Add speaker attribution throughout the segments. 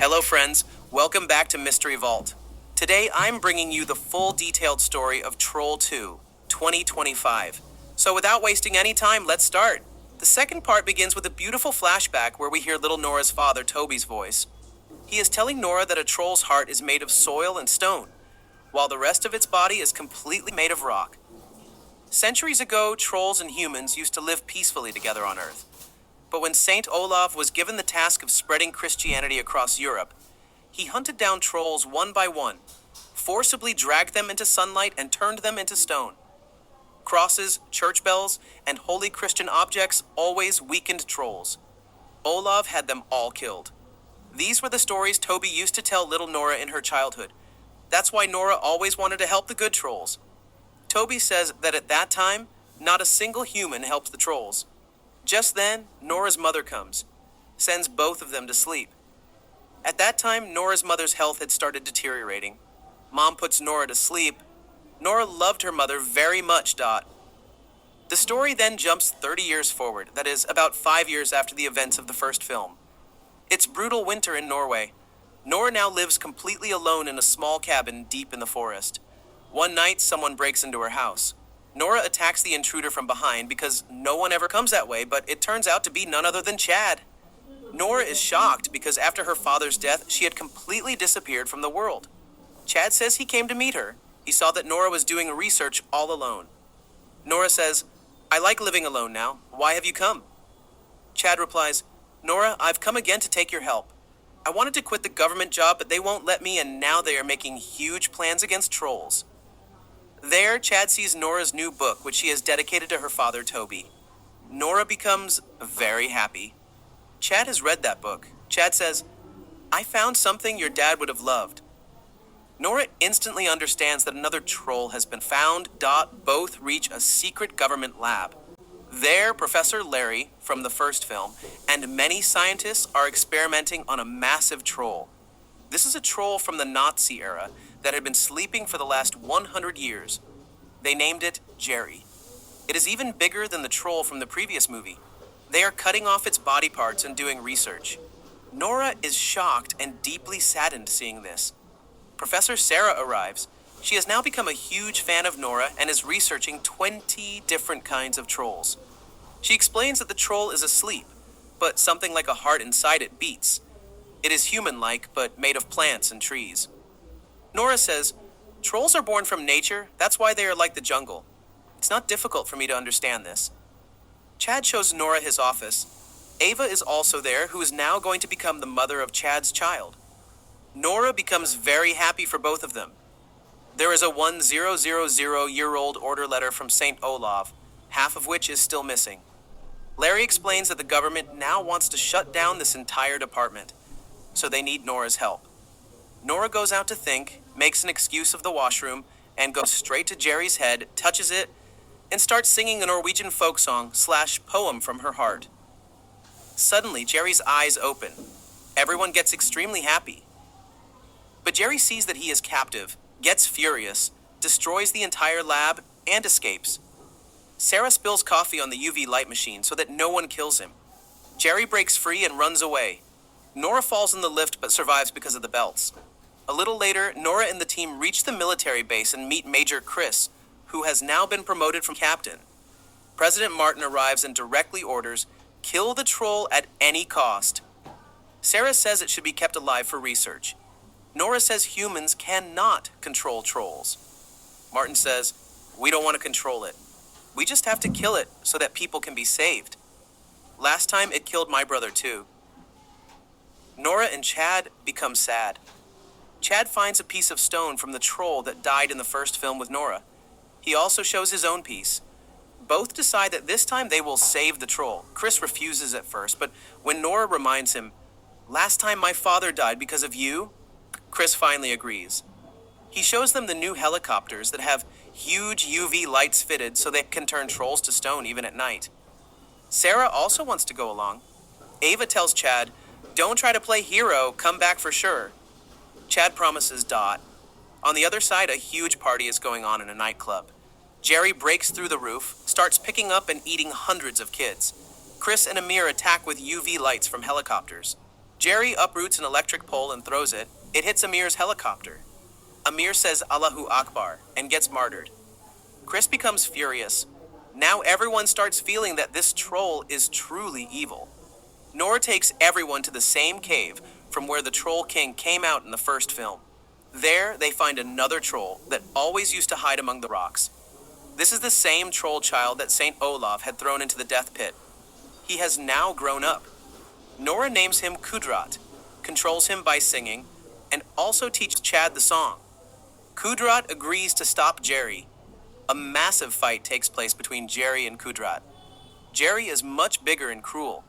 Speaker 1: Hello friends, welcome back to Mystery Vault. Today I'm bringing you the full detailed story of Troll 2, 2025. So without wasting any time, let's start. The second part begins with a beautiful flashback where we hear little Nora's father, Toby's voice. He is telling Nora that a troll's heart is made of soil and stone, while the rest of its body is completely made of rock. Centuries ago, trolls and humans used to live peacefully together on Earth. But when Saint Olaf was given the task of spreading Christianity across Europe, he hunted down trolls one by one, forcibly dragged them into sunlight and turned them into stone. Crosses, church bells, and holy Christian objects always weakened trolls. Olaf had them all killed. These were the stories Toby used to tell little Nora in her childhood. That's why Nora always wanted to help the good trolls. Toby says that at that time, not a single human helped the trolls. Just then, Nora's mother comes, sends both of them to sleep. At that time, Nora's mother's health had started deteriorating. Mom puts Nora to sleep. Nora loved her mother very much. The story then jumps 30 years forward, that is, about 5 years after the events of the first film. It's brutal winter in Norway. Nora now lives completely alone in a small cabin deep in the forest. One night, someone breaks into her house. Nora attacks the intruder from behind because no one ever comes that way, but it turns out to be none other than Chad. Nora is shocked because after her father's death, she had completely disappeared from the world. Chad says he came to meet her. He saw that Nora was doing research all alone. Nora says, "I like living alone now. Why have you come?" Chad replies, "Nora, I've come again to take your help. I wanted to quit the government job, but they won't let me, and now they are making huge plans against trolls." There, Chad sees Nora's new book, which she has dedicated to her father, Toby. Nora becomes very happy. Chad has read that book. Chad says, "I found something your dad would have loved." Nora instantly understands that another troll has been found. Both reach a secret government lab. There, Professor Larry, from the first film, and many scientists are experimenting on a massive troll. This is a troll from the Nazi era that had been sleeping for the last 100 years. They named it Jerry. It is even bigger than the troll from the previous movie. They are cutting off its body parts and doing research. Nora is shocked and deeply saddened seeing this. Professor Sarah arrives. She has now become a huge fan of Nora and is researching 20 different kinds of trolls. She explains that the troll is asleep, but something like a heart inside it beats. It is human-like, but made of plants and trees. Nora says, "Trolls are born from nature, that's why they are like the jungle. It's not difficult for me to understand this." Chad shows Nora his office. Ava is also there, who is now going to become the mother of Chad's child. Nora becomes very happy for both of them. There is a 1000-year-old order letter from St. Olaf, half of which is still missing. Larry explains that the government now wants to shut down this entire department, so they need Nora's help. Nora goes out to think, makes an excuse of the washroom, and goes straight to Jerry's head, touches it, and starts singing a Norwegian folk song / poem from her heart. Suddenly, Jerry's eyes open. Everyone gets extremely happy. But Jerry sees that he is captive, gets furious, destroys the entire lab, and escapes. Sarah spills coffee on the UV light machine so that no one kills him. Jerry breaks free and runs away. Nora falls in the lift but survives because of the belts. A little later, Nora and the team reach the military base and meet Major Chris, who has now been promoted from captain. President Martin arrives and directly orders, "Kill the troll at any cost." Sarah says it should be kept alive for research. Nora says humans cannot control trolls. Martin says, "We don't want to control it. We just have to kill it so that people can be saved. Last time it killed my brother too." Nora and Chad become sad. Chad finds a piece of stone from the troll that died in the first film with Nora. He also shows his own piece. Both decide that this time they will save the troll. Chris refuses at first, but when Nora reminds him, "Last time my father died because of you," Chris finally agrees. He shows them the new helicopters that have huge UV lights fitted so they can turn trolls to stone even at night. Sarah also wants to go along. Ava tells Chad, "Don't try to play hero, come back for sure." Chad promises. On the other side, a huge party is going on in a nightclub. Jerry breaks through the roof, starts picking up and eating hundreds of kids. Chris and Amir attack with UV lights from helicopters. Jerry uproots an electric pole and throws it. It hits Amir's helicopter. Amir says Allahu Akbar and gets martyred. Chris becomes furious. Now everyone starts feeling that this troll is truly evil. Nora takes everyone to the same cave from where the Troll King came out in the first film. There, they find another troll that always used to hide among the rocks. This is the same troll child that St. Olaf had thrown into the death pit. He has now grown up. Nora names him Kudrat, controls him by singing, and also teaches Chad the song. Kudrat agrees to stop Jerry. A massive fight takes place between Jerry and Kudrat. Jerry is much bigger and cruel.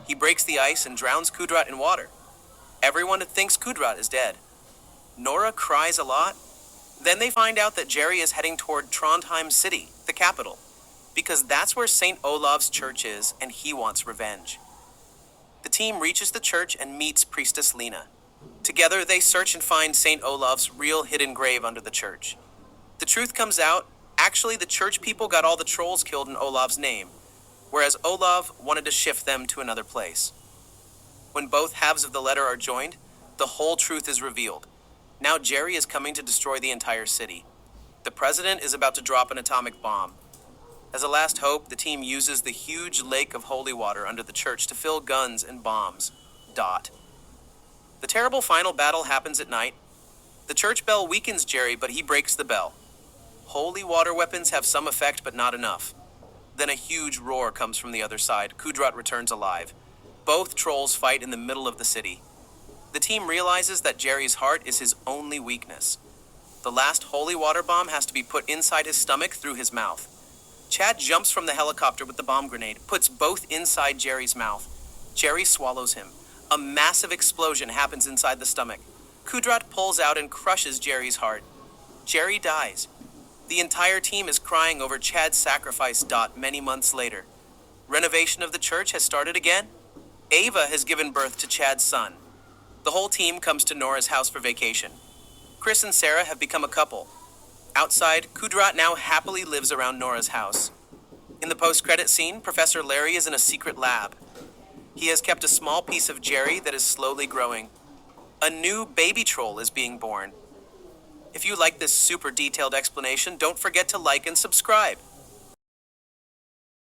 Speaker 1: He breaks the ice and drowns Kudrat in water. Everyone thinks Kudrat is dead. Nora cries a lot. Then they find out that Jerry is heading toward Trondheim City, the capital, because that's where St. Olav's church is and he wants revenge. The team reaches the church and meets Priestess Lena. Together, they search and find St. Olav's real hidden grave under the church. The truth comes out. Actually, the church people got all the trolls killed in Olav's name, whereas Olav wanted to shift them to another place. When both halves of the letter are joined, the whole truth is revealed. Now Jerry is coming to destroy the entire city. The president is about to drop an atomic bomb. As a last hope, the team uses the huge lake of holy water under the church to fill guns and bombs. The terrible final battle happens at night. The church bell weakens Jerry, but he breaks the bell. Holy water weapons have some effect, but not enough. Then a huge roar comes from the other side. Kudrat returns alive. Both trolls fight in the middle of the city. The team realizes that Jerry's heart is his only weakness. The last holy water bomb has to be put inside his stomach through his mouth. Chad jumps from the helicopter with the bomb grenade, puts both inside Jerry's mouth. Jerry swallows him. A massive explosion happens inside the stomach. Kudrat pulls out and crushes Jerry's heart. Jerry dies. The entire team is crying over Chad's sacrifice. Many months later, renovation of the church has started again. Ava has given birth to Chad's son. The whole team comes to Nora's house for vacation. Chris and Sarah have become a couple. Outside, Kudrat now happily lives around Nora's house. In the post-credit scene, Professor Larry is in a secret lab. He has kept a small piece of Jerry that is slowly growing. A new baby troll is being born. If you like this super detailed explanation, don't forget to like and subscribe.